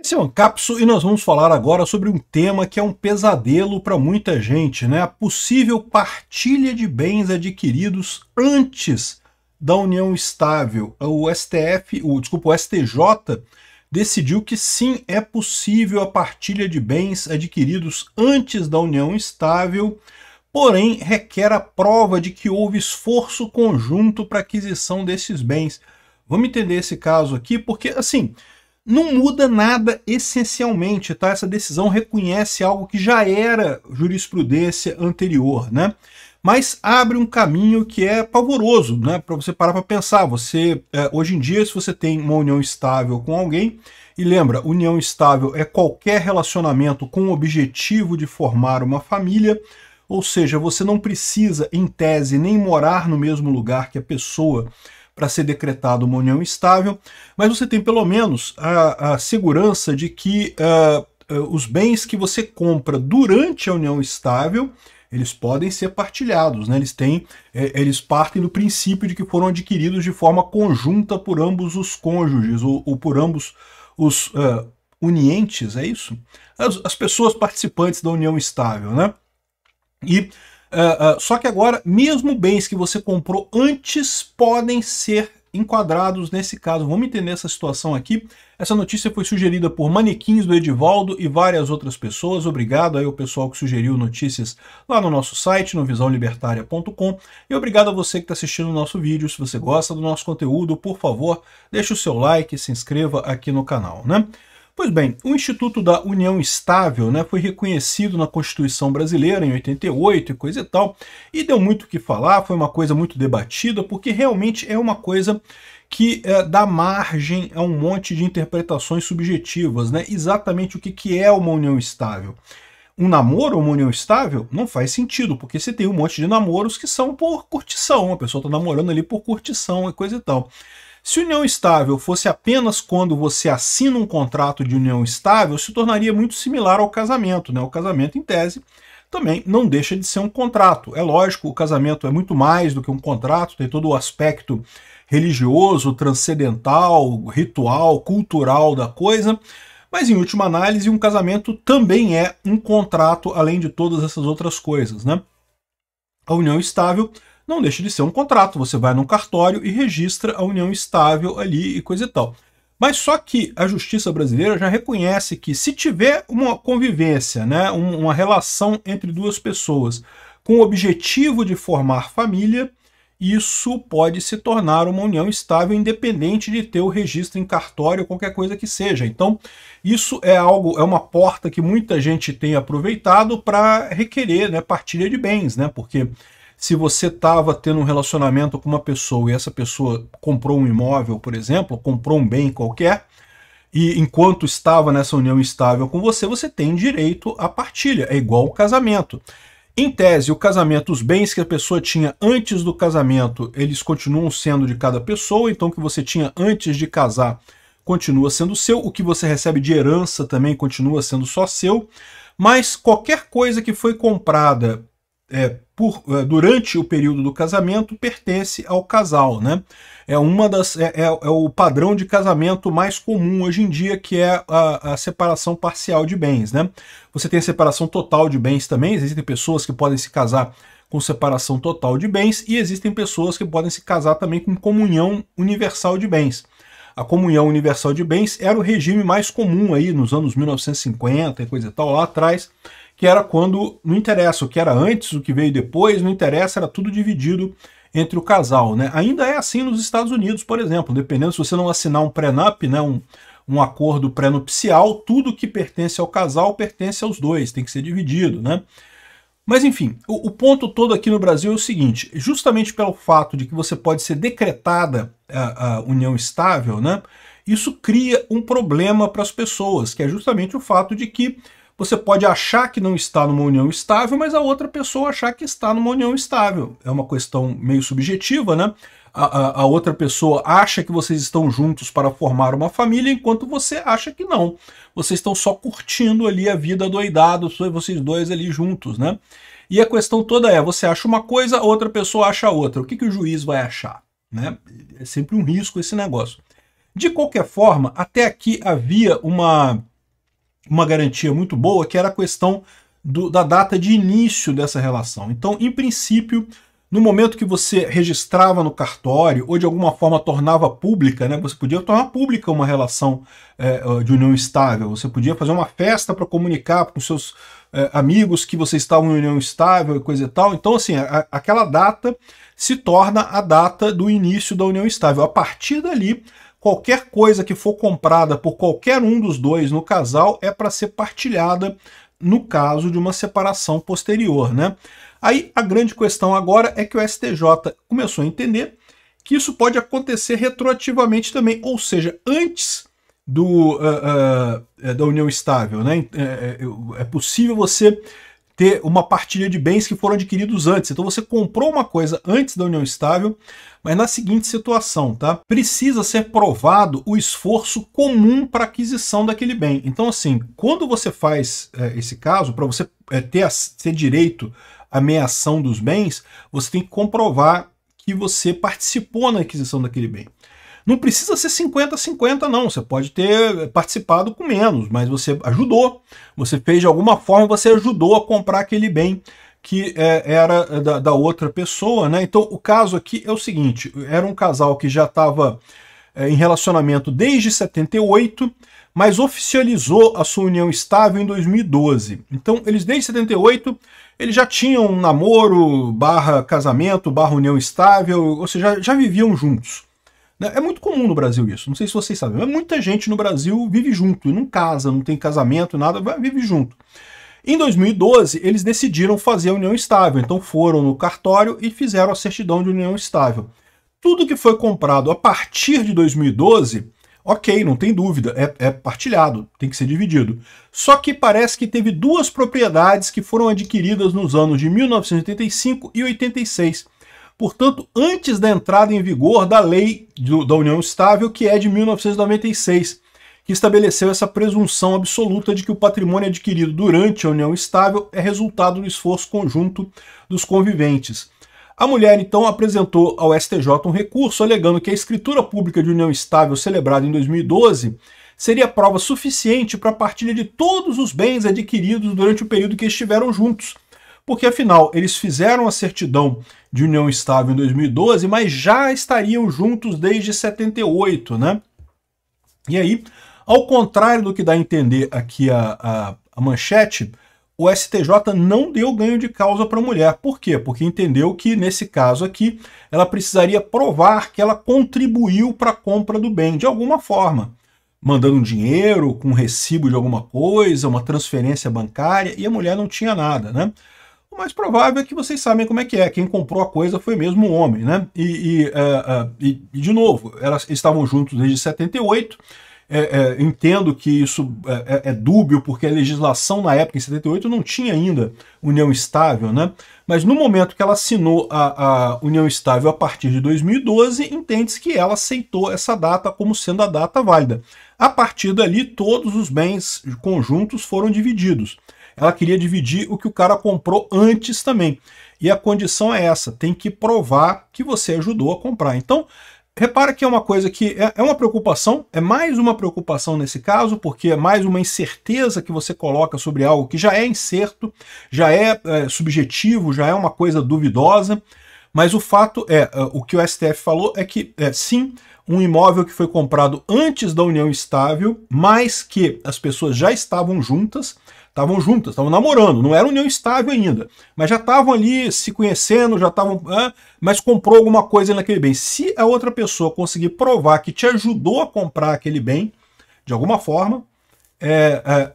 Esse é o Ancapso e nós vamos falar agora sobre um tema que é um pesadelo para muita gente, né? A possível partilha de bens adquiridos antes da união estável. O STJ decidiu que sim, é possível a partilha de bens adquiridos antes da união estável, porém requer a prova de que houve esforço conjunto para aquisição desses bens. Vamos entender esse caso aqui, porque assim, não muda nada essencialmente, tá? Essa decisão reconhece algo que já era jurisprudência anterior, né? Mas abre um caminho que é pavoroso, né? Para você parar para pensar. Hoje em dia, se você tem uma união estável com alguém, e lembra, união estável é qualquer relacionamento com o objetivo de formar uma família, ou seja, você não precisa, em tese, nem morar no mesmo lugar que a pessoa para ser decretada uma união estável, mas você tem pelo menos a segurança de que os bens que você compra durante a união estável, eles podem ser partilhados, né? Eles partem do princípio de que foram adquiridos de forma conjunta por ambos os cônjuges, ou por ambos os unientes, é isso? As pessoas participantes da união estável, né? Só que agora, mesmo bens que você comprou antes podem ser enquadrados nesse caso. Vamos entender essa situação aqui. Essa notícia foi sugerida por Manequins do Edivaldo e várias outras pessoas. Obrigado aí ao pessoal que sugeriu notícias lá no nosso site, no visãolibertaria.com. E obrigado a você que está assistindo o nosso vídeo. Se você gosta do nosso conteúdo, por favor, deixe o seu like e se inscreva aqui no canal, né? Pois bem, o Instituto da União Estável, né, foi reconhecido na Constituição Brasileira em 88 e coisa e tal, e deu muito o que falar, foi uma coisa muito debatida, porque realmente é uma coisa que dá margem a um monte de interpretações subjetivas, né? Exatamente o que é uma união estável. Um namoro ou uma união estável não faz sentido, porque você tem um monte de namoros que são por curtição, a pessoa está namorando ali por curtição e coisa e tal. Se união estável fosse apenas quando você assina um contrato de união estável, se tornaria muito similar ao casamento, né? O casamento, em tese, também não deixa de ser um contrato. É lógico, o casamento é muito mais do que um contrato, tem todo o aspecto religioso, transcendental, ritual, cultural da coisa, mas em última análise, um casamento também é um contrato, além de todas essas outras coisas, né? A união estável não deixa de ser um contrato, você vai num cartório e registra a união estável ali e coisa e tal. Mas só que a justiça brasileira já reconhece que se tiver uma convivência, né, uma relação entre duas pessoas com o objetivo de formar família, isso pode se tornar uma união estável independente de ter o registro em cartório ou qualquer coisa que seja. Então, isso é uma porta que muita gente tem aproveitado para requerer, né, partilha de bens, né, porque se você estava tendo um relacionamento com uma pessoa e essa pessoa comprou um imóvel, por exemplo, comprou um bem qualquer, e enquanto estava nessa união estável com você, você tem direito à partilha. É igual ao casamento. Em tese, o casamento, os bens que a pessoa tinha antes do casamento, eles continuam sendo de cada pessoa, então o que você tinha antes de casar continua sendo seu, o que você recebe de herança também continua sendo só seu, mas qualquer coisa que foi comprada durante o período do casamento pertence ao casal, né? É o padrão de casamento mais comum hoje em dia, que é a separação parcial de bens, né? Você tem a separação total de bens também, existem pessoas que podem se casar com separação total de bens e existem pessoas que podem se casar também com comunhão universal de bens. A comunhão universal de bens era o regime mais comum aí nos anos 1950 e coisa e tal, lá atrás, que era quando não interessa o que era antes, o que veio depois, não interessa, era tudo dividido entre o casal, né? Ainda é assim nos Estados Unidos, por exemplo, dependendo se você não assinar um prenup, né, um acordo pré-nupcial, tudo que pertence ao casal pertence aos dois, tem que ser dividido, né? Mas enfim, o ponto todo aqui no Brasil é o seguinte, justamente pelo fato de que você pode ser decretada a união estável, né, isso cria um problema para as pessoas, que é justamente o fato de que você pode achar que não está numa união estável, mas a outra pessoa achar que está numa união estável. É uma questão meio subjetiva, né? A outra pessoa acha que vocês estão juntos para formar uma família, enquanto você acha que não. Vocês estão só curtindo ali a vida doidado, vocês dois ali juntos, né? E a questão toda é, você acha uma coisa, a outra pessoa acha outra. O que o juiz vai achar? Né? É sempre um risco esse negócio. De qualquer forma, até aqui havia uma uma garantia muito boa, que era a questão da data de início dessa relação. Então, em princípio, no momento que você registrava no cartório, ou de alguma forma tornava pública, né, você podia tornar pública uma relação de união estável, você podia fazer uma festa para comunicar com seus amigos que você estava em união estável e coisa e tal. Então, assim, aquela data se torna a data do início da união estável. A partir dali, qualquer coisa que for comprada por qualquer um dos dois no casal é para ser partilhada no caso de uma separação posterior, né? Aí a grande questão agora é que o STJ começou a entender que isso pode acontecer retroativamente também, ou seja, antes da união estável, né? É possível você ter uma partilha de bens que foram adquiridos antes. Então você comprou uma coisa antes da união estável, mas na seguinte situação, tá? Precisa ser provado o esforço comum para aquisição daquele bem. Então, assim, quando você faz esse caso, para você ter direito à meação dos bens, você tem que comprovar que você participou na aquisição daquele bem. Não precisa ser 50-50 não, você pode ter participado com menos, mas você ajudou, você fez de alguma forma, você ajudou a comprar aquele bem que era da outra pessoa, né? Então o caso aqui é o seguinte, era um casal que já estava em relacionamento desde 78, mas oficializou a sua união estável em 2012. Então eles desde 78, eles já tinham um namoro, casamento, união estável, ou seja, já viviam juntos. É muito comum no Brasil isso, não sei se vocês sabem, mas muita gente no Brasil vive junto, e não casa, não tem casamento, nada, vive junto. Em 2012, eles decidiram fazer a união estável, então foram no cartório e fizeram a certidão de união estável. Tudo que foi comprado a partir de 2012, ok, não tem dúvida, é partilhado, tem que ser dividido. Só que parece que teve duas propriedades que foram adquiridas nos anos de 1985 e 86. Portanto, antes da entrada em vigor da lei da união estável, que é de 1996, que estabeleceu essa presunção absoluta de que o patrimônio adquirido durante a união estável é resultado do esforço conjunto dos conviventes. A mulher, então, apresentou ao STJ um recurso alegando que a escritura pública de união estável celebrada em 2012 seria prova suficiente para a partilha de todos os bens adquiridos durante o período que estiveram juntos, porque afinal eles fizeram a certidão de união estável em 2012, mas já estariam juntos desde 78, né? E aí, ao contrário do que dá a entender aqui a manchete, o STJ não deu ganho de causa para a mulher. Por quê? Porque entendeu que, nesse caso aqui, ela precisaria provar que ela contribuiu para a compra do bem, de alguma forma, mandando um dinheiro, com um recibo de alguma coisa, uma transferência bancária, e a mulher não tinha nada, né? O mais provável é que vocês sabem como é que é. Quem comprou a coisa foi mesmo o homem, né? E de novo, eles estavam juntos desde 78. Entendo que isso é dúbio, porque a legislação na época, em 78, não tinha ainda união estável, né? Mas no momento que ela assinou a união estável a partir de 2012, entende-se que ela aceitou essa data como sendo a data válida. A partir dali, todos os bens conjuntos foram divididos. Ela queria dividir o que o cara comprou antes também. E a condição é essa, tem que provar que você ajudou a comprar. Então, repara que é uma coisa que é uma preocupação, é mais uma preocupação nesse caso, porque é mais uma incerteza que você coloca sobre algo que já é incerto, já é subjetivo, já é uma coisa duvidosa, mas o fato o que o STF falou é que, sim, um imóvel que foi comprado antes da união estável, mas que as pessoas já estavam juntas, estavam namorando, não era união estável ainda, mas já estavam ali se conhecendo, já estavam, mas comprou alguma coisa naquele bem. Se a outra pessoa conseguir provar que te ajudou a comprar aquele bem, de alguma forma,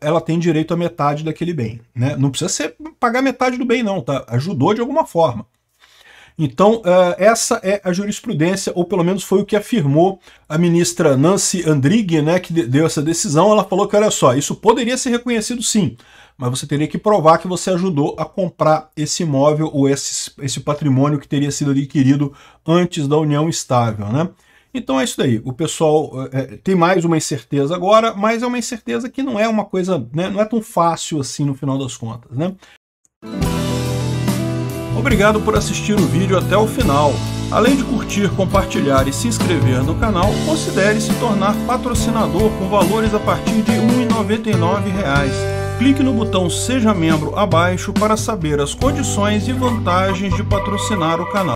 ela tem direito a metade daquele bem, né? Não precisa pagar metade do bem não, tá? Ajudou de alguma forma. Então, essa é a jurisprudência, ou pelo menos foi o que afirmou a ministra Nancy Andrighi, né, que deu essa decisão. Ela falou que, olha só, isso poderia ser reconhecido sim, mas você teria que provar que você ajudou a comprar esse imóvel ou esse patrimônio que teria sido adquirido antes da união estável, né? Então é isso daí. O pessoal tem mais uma incerteza agora, mas é uma incerteza que não é uma coisa, né, não é tão fácil assim no final das contas, né? Obrigado por assistir o vídeo até o final. Além de curtir, compartilhar e se inscrever no canal, considere se tornar patrocinador com valores a partir de R$ 1,99. Clique no botão Seja Membro abaixo para saber as condições e vantagens de patrocinar o canal.